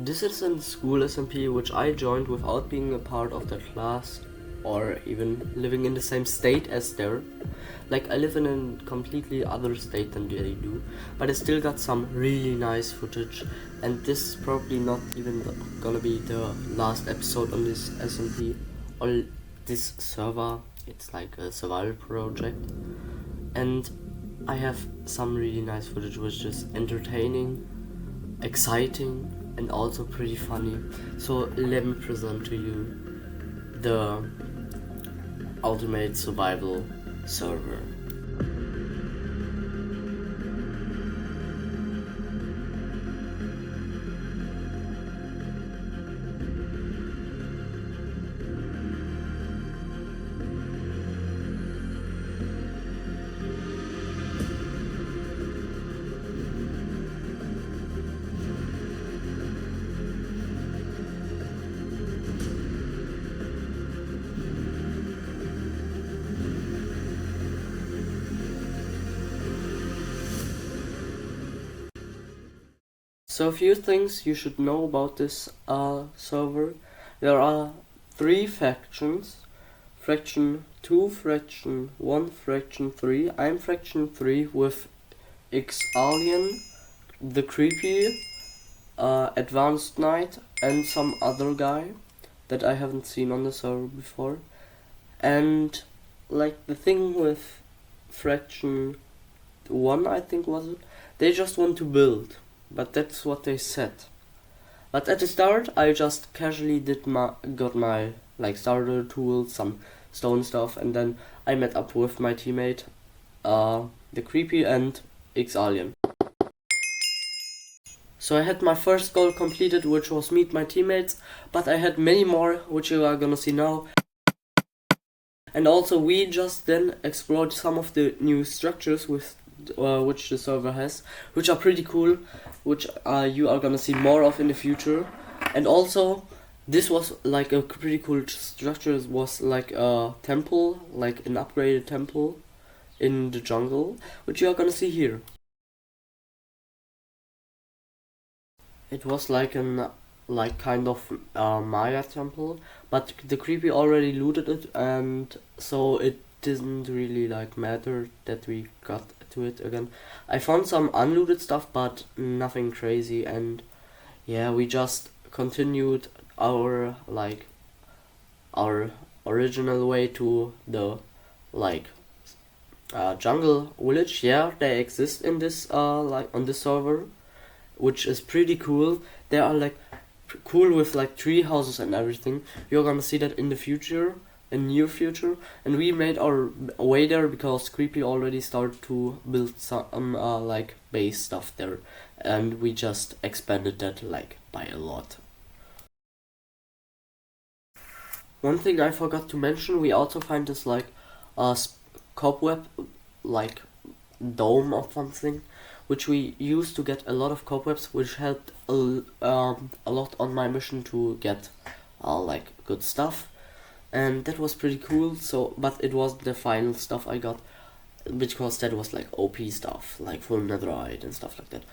This is a school SMP which I joined without being a part of the class or even living in the same state as there. Like, I live in a completely other state than they do, but I still got some really nice footage, and this is probably not even gonna be the last episode on this SMP or this server. It's like a survival project, and I have some really nice footage which is entertaining, exciting, and also pretty funny. So let me present to you the Ultimate Survival server. So a few things you should know about this server. There are 3 factions. Faction 2, Faction 1, Faction 3. I'm Faction 3 with Xalien, the Creepy, Advanced Knight, and some other guy that I haven't seen on the server before. And like the thing with Faction 1, I think was it, they just want to build. But that's what they said. But at the start, I just casually got my like starter tools, some stone stuff, and then I met up with my teammate, the Creepy and Xalien. So I had my first goal completed, which was meet my teammates, but I had many more, which you are gonna see now. And also we just then explored some of the new structures with which the server has, which are pretty cool, which you are gonna see more of in the future. And also, this was like a pretty cool structure. It was like a temple, like an upgraded temple in the jungle, which you are gonna see here. It was like an kind of Maya temple, but the Creepy already looted it, and so it didn't really like matter that we got to it again. I found some unlooted stuff, but nothing crazy, and yeah, we just continued our our original way to the like jungle village. Yeah, they exist in this like on this server, which is pretty cool. They are like cool with like tree houses and everything. You're gonna see that in the future, in near future. And we made our way there because Creepy already started to build some like base stuff there, and we just expanded that like by a lot. One thing I forgot to mention, we also find this like cobweb like dome or something, which we used to get a lot of cobwebs, which helped a lot on my mission to get like good stuff, and that was pretty cool. So, but it wasn't the final stuff I got, because that was like OP stuff, like full netherite and stuff like that.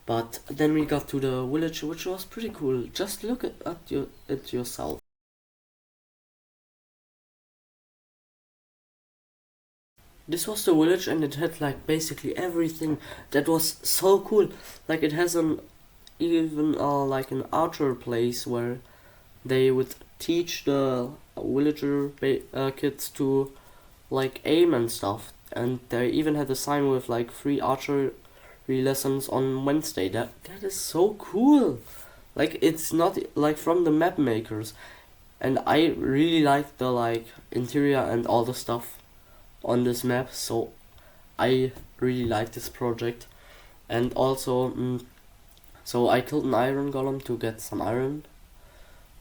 But then we got to the village, which was pretty cool. Just look at it yourself. This was the village, and it had like basically everything that was so cool. Like, it has an even like an archer place where they would teach the villager kids to like aim and stuff, and they even had a sign with like free archery lessons on Wednesday. That is so cool. Like, it's not like from the map makers, and I really like the like interior and all the stuff on this map, so I really like this project. And also, so I killed an iron golem to get some iron,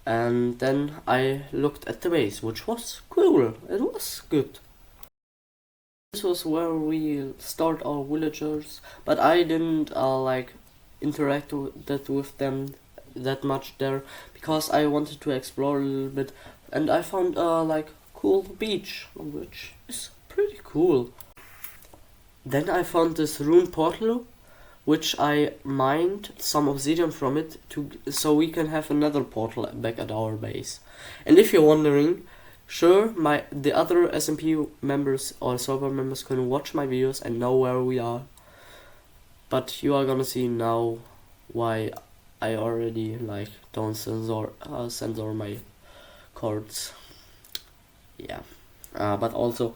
and then I looked at the base, which was cool. It was good. This was where we start our villagers, but I didn't like interact with them that much there, because I wanted to explore a little bit, and I found like cool beach, which is pretty cool. Then I found this rune portal, which I mined some obsidian from it so we can have another portal back at our base. And if you're wondering, sure, the other SMP members or server members can watch my videos and know where we are, but you are gonna see now why I already like don't censor my cards. Yeah, but also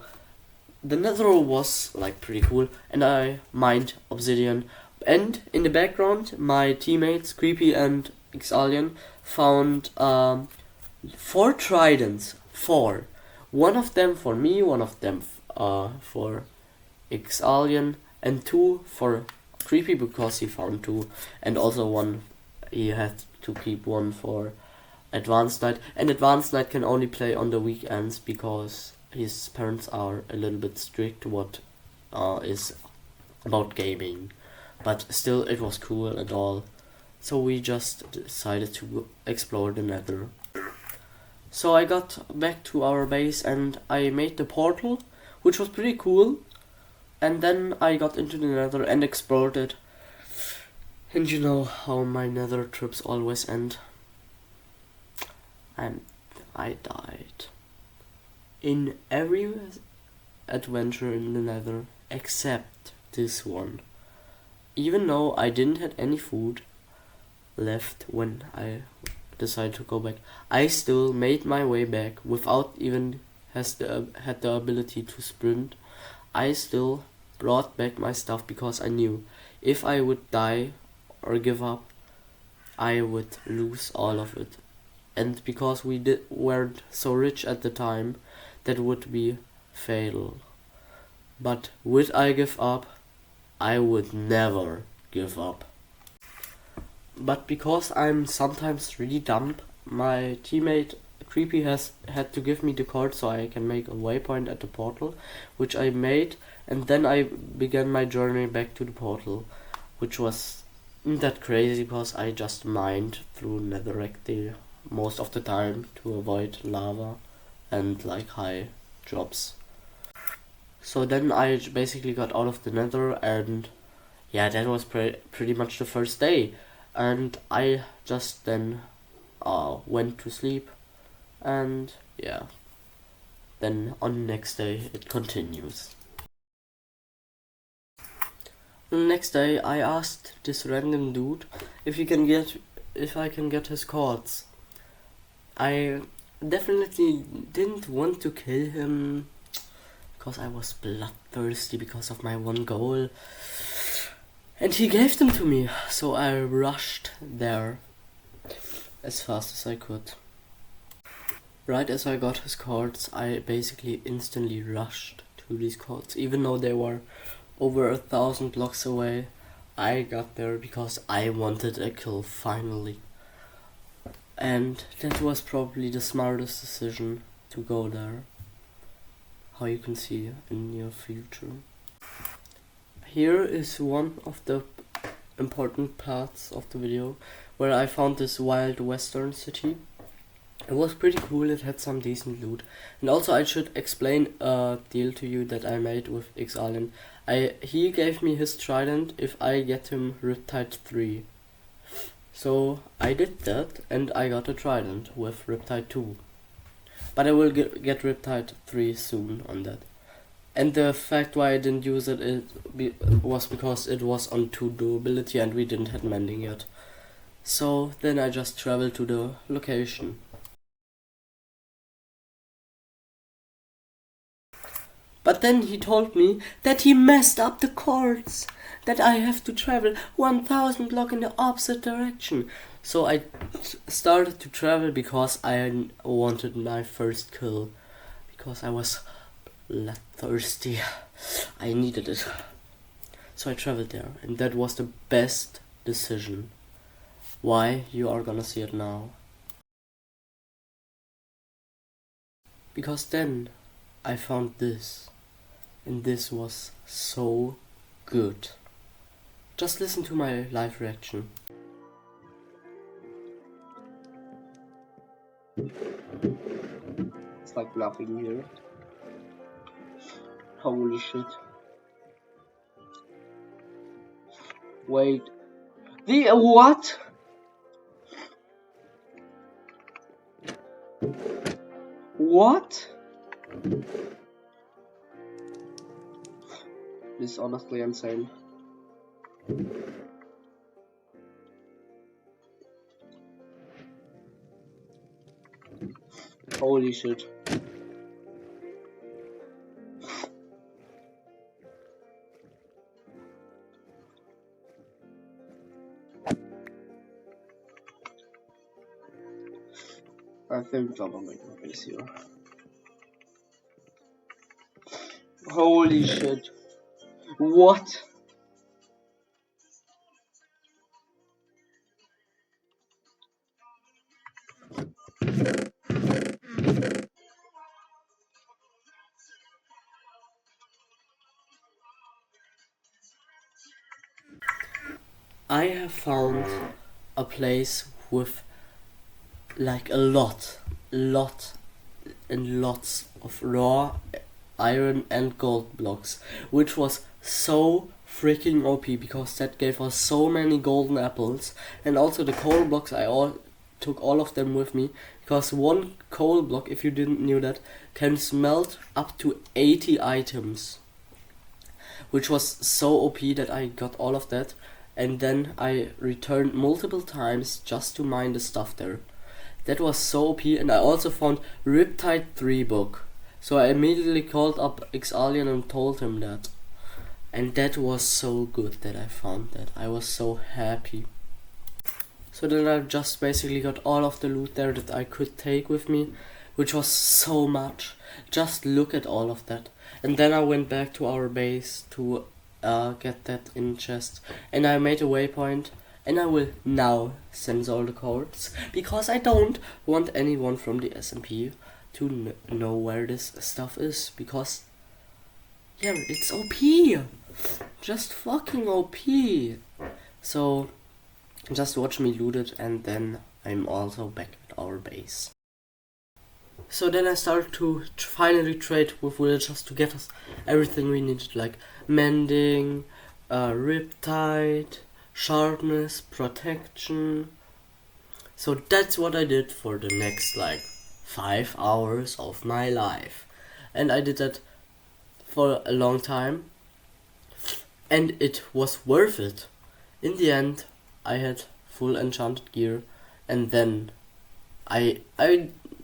the nether was like pretty cool, and I mined obsidian, and in the background my teammates Creepy and Xalien found 4 tridents. 4. One of them for me, one of them for Xalien, and 2 for Creepy because he found 2, and also one he had to keep one for Advanced Night, and Advanced Night can only play on the weekends because his parents are a little bit strict what is about gaming, but still it was cool and all, so we just decided to explore the nether. So I got back to our base and I made the portal, which was pretty cool, and then I got into the nether and explored it, and you know how my nether trips always end, and I died in every adventure in the nether except this one. Even though I didn't have any food left when I decided to go back, I still made my way back without even had the ability to sprint. I still brought back my stuff because I knew if I would die or give up, I would lose all of it. And because we weren't so rich at the time, that would be fatal. But would I give up? I would never give up. But because I'm sometimes really dumb, my teammate Creepy has had to give me the card so I can make a waypoint at the portal, which I made, and then I began my journey back to the portal, which was not that crazy because I just mined through netherrack most of the time to avoid lava and like high drops. So then I basically got out of the nether, and yeah, that was pretty much the first day, and I just then went to sleep, and yeah, then on the next day it continues. The next day I asked this random dude if I can get his cards. I definitely didn't want to kill him because I was bloodthirsty because of my one goal, and he gave them to me, so I rushed there as fast as I could. Right as I got his cards, I basically instantly rushed to these cards, even though they were over 1,000 blocks away. I got there because I wanted a kill finally, and that was probably the smartest decision to go there, how you can see in your future. Here is one of the important parts of the video where I found this wild western city. It was pretty cool, it had some decent loot. And also I should explain a deal to you that I made with Xalien. He gave me his trident if I get him Riptide 3. So I did that and I got a trident with Riptide 2. But I will get Riptide 3 soon on that. And the fact why I didn't use it was because it was on 2 durability and we didn't have mending yet. So then I just traveled to the location. But then he told me that he messed up the cards, that I have to travel 1,000 blocks in the opposite direction. So I started to travel because I wanted my first kill, because I was bloodthirsty. I needed it. So I traveled there, and that was the best decision. Why? You are gonna see it now. Because then I found this, and this was so good. Just listen to my live reaction. It's like nothing here. Holy shit. Wait. The what? What? This is honestly insane. Holy shit. I think I'm gonna make my base here. Holy shit. What? I have found a place with like a lot and lots of raw iron and gold blocks, which was so freaking OP because that gave us so many golden apples. And also the coal blocks, I took all of them with me because one coal block, if you didn't knew that, can smelt up to 80 items, which was so OP that I got all of that. And then I returned multiple times just to mine the stuff there. That was so OP. And I also found Riptide 3 book. So I immediately called up Xalian and told him that. And that was so good that I found that. I was so happy. So then I just basically got all of the loot there that I could take with me, which was so much. Just look at all of that. And then I went back to our base to get that in chest, and I made a waypoint, and I will now send all the codes because I don't want anyone from the SMP to know where this stuff is, because yeah, it's OP, just fucking OP. So just watch me loot it, and then I'm also back at our base. So then I started to finally trade with villagers to get us everything we needed, like mending, riptide, sharpness, protection. So that's what I did for the next like 5 hours of my life. And I did that for a long time. And it was worth it. In the end, I had full enchanted gear, and then I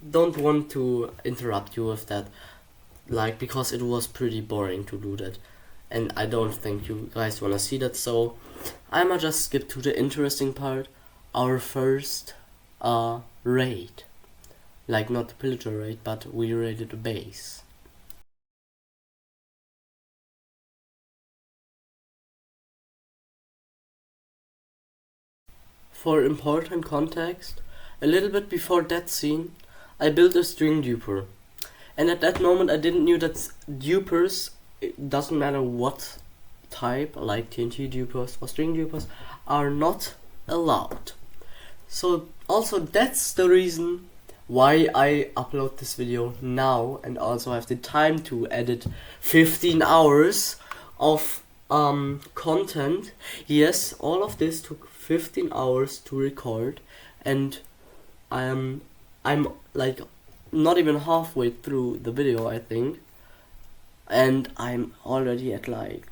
don't want to interrupt you with that, like, because it was pretty boring to do that, and I don't think you guys wanna see that, so I'ma just skip to the interesting part, our first raid. Like, not the pillager raid, but we raided a base. For important context, a little bit before that scene, I built a string duper. And at that moment I didn't knew that dupers, it doesn't matter what type, like TNT dupers or string dupers, are not allowed. So also that's the reason why I upload this video now and also have the time to edit 15 hours of content. Yes, all of this took 15 hours to record, and I'm like not even halfway through the video, I think, and I'm already at like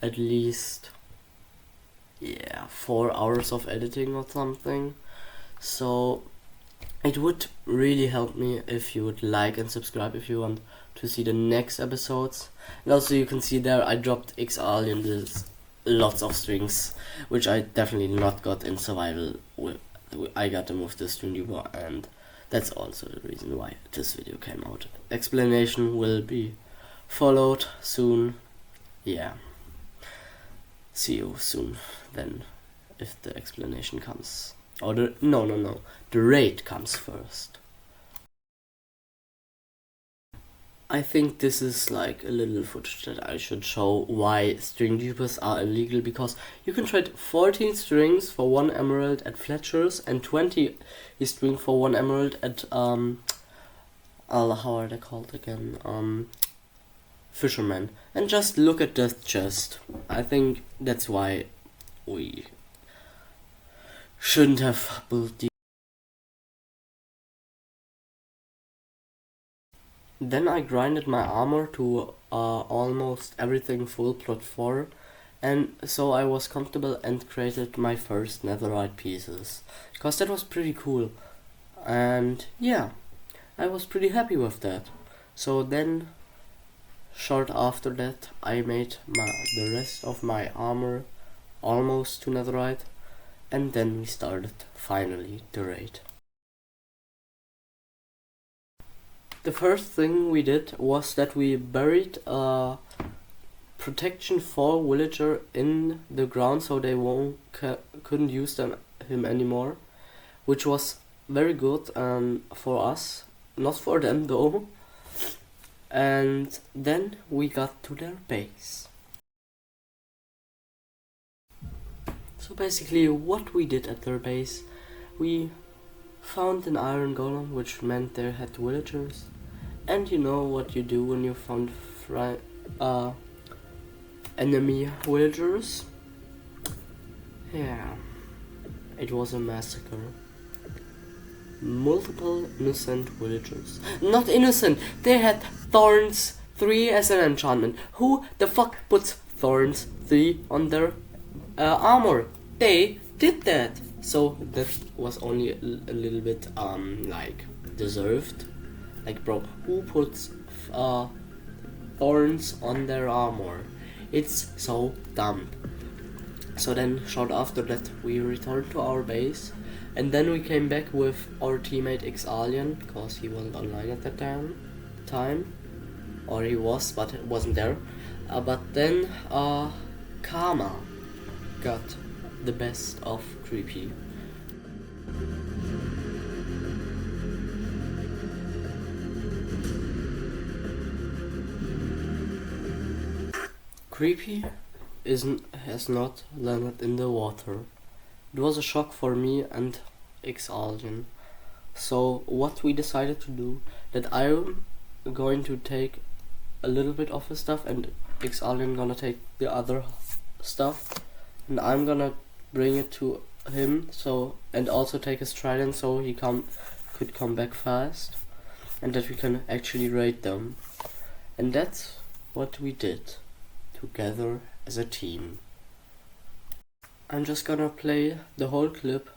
at least 4 hours of editing or something. So it would really help me if you would like and subscribe if you want to see the next episodes. And also you can see there I dropped Xalian with lots of strings, which I definitely not got in survival. I got them with the string duper, and that's also the reason why this video came out. Explanation will be followed soon. Yeah. See you soon then, if the explanation comes. Or no. The raid comes first. I think this is like a little footage that I should show why string dupers are illegal, because you can trade 14 strings for 1 emerald at Fletcher's and 20 string for 1 emerald at how are they called again? Fisherman. And just look at that chest. I think that's why we shouldn't have built the. Then I grinded my armor to almost everything full plot 4, and so I was comfortable and created my first netherite pieces, because that was pretty cool, and yeah, I was pretty happy with that. So then, short after that, I made the rest of my armor almost to netherite, and then we started finally the raid. The first thing we did was that we buried a protection 4 villager in the ground so they couldn't use him anymore, which was very good for us, not for them though. And then we got to their base. So basically what we did at their base, we found an iron golem, which meant they had villagers. And you know what you do when you found enemy villagers? Yeah, it was a massacre. Multiple innocent villagers. Not innocent, they had Thorns 3 as an enchantment. Who the fuck puts Thorns 3 on their armor? They did that. So that was only a little bit like deserved. Like, bro, who puts thorns on their armor? It's so dumb. So then, short after that, we returned to our base, and then we came back with our teammate Xalien, because he wasn't online at that time, or he was, but it wasn't there. But then, Karma got the best of Creepy. Creepy has not landed in the water. It was a shock for me and Xalien. So what we decided to do, that I'm going to take a little bit of his stuff and Xalien gonna take the other stuff, and I'm gonna bring it to him, so, and also take his trident so he could come back fast, and that we can actually raid them. And that's what we did together as a team. I'm just gonna play the whole clip,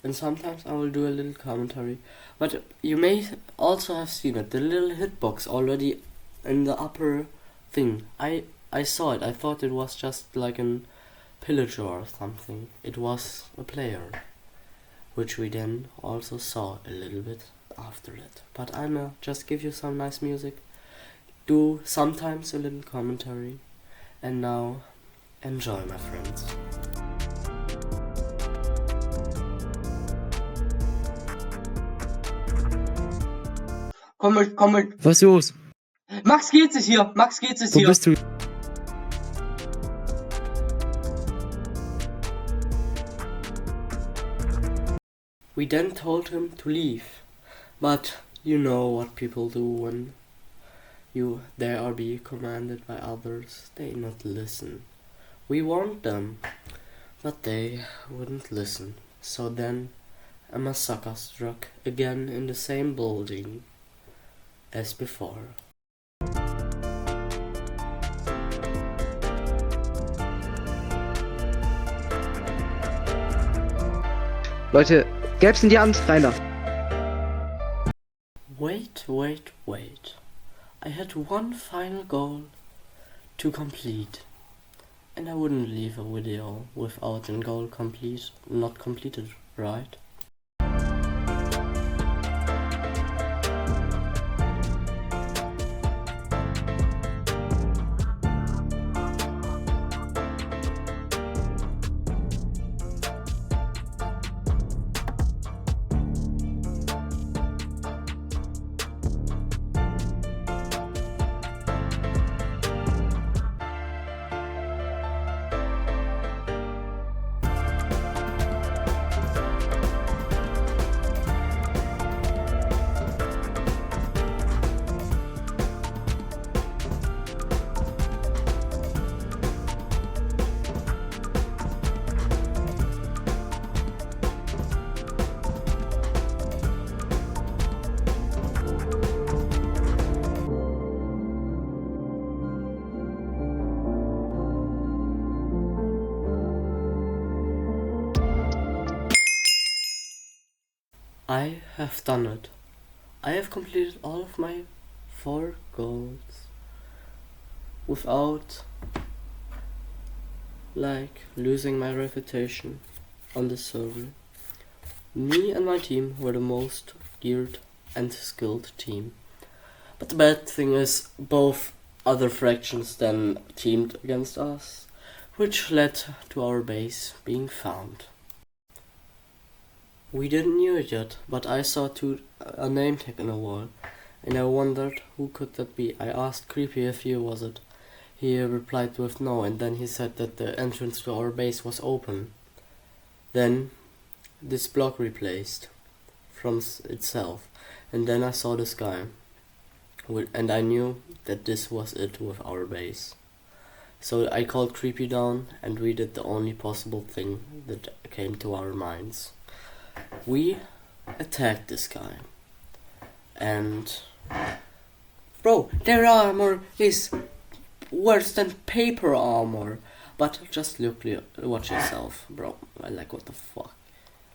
and sometimes I will do a little commentary, but you may also have seen it, the little hitbox already in the upper thing. I saw it. I thought it was just like an pillager or something. It was a player, which we then also saw a little bit after that. But I'ma just give you some nice music, do sometimes a little commentary, and now enjoy, my friends. Komm mit. Was ist los? Max geht es hier. Wo bist du? We then told him to leave, but you know what people do when they are being commanded by others. They not listen. We warned them, but they wouldn't listen. So then a massacre struck again in the same building as before. Leute, Gelbs in die Hand, rein da. Wait. I had one final goal to complete, and I wouldn't leave a video without a goal not completed, right? I have done it. I have completed all of my 4 goals without like losing my reputation on the server. Me and my team were the most geared and skilled team. But the bad thing is both other fractions then teamed against us, which led to our base being found. We didn't knew it yet, but I saw a name tag in a wall, and I wondered who could that be. I asked Creepy if he was it. He replied with no, and then he said that the entrance to our base was open. Then this block replaced from itself, and then I saw this guy, and I knew that this was it with our base. So I called Creepy down, and we did the only possible thing that came to our minds. We attacked this guy, and bro, their armor is worse than paper armor. But just watch yourself, bro. Like, what the fuck?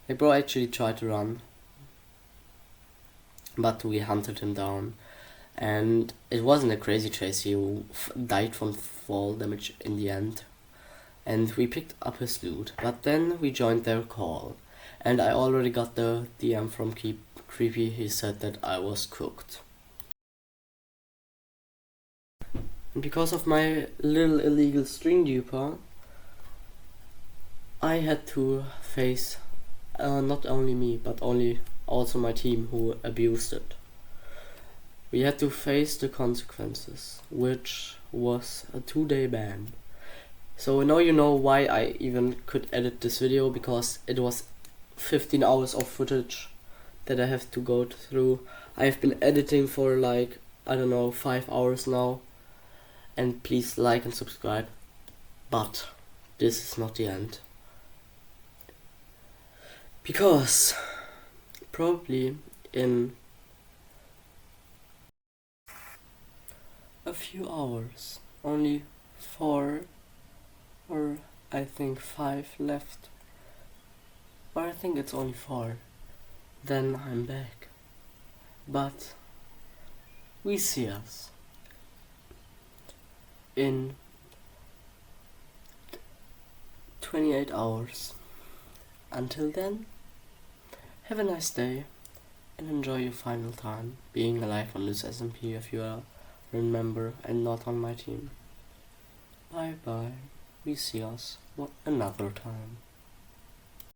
Like, bro actually tried to run, but we hunted him down, and it wasn't a crazy chase. He died from fall damage in the end, and we picked up his loot. But then we joined their call, and I already got the DM from Creepy. He said that I was cooked. Because of my little illegal string duper, I had to face not only me, but also my team who abused it. We had to face the consequences, which was a 2-day ban. So now you know why I even could edit this video, because it was 15 hours of footage that I have to go through. I have been editing for like, I don't know, 5 hours now. And please like and subscribe. But this is not the end. Because probably in a few hours, only 4 or I think 5 left. Or I think it's only 4. Then I'm back. But we see us in 28 hours. Until then, have a nice day and enjoy your final time being alive on this SMP if you are a member and not on my team. Bye bye. We see us another time.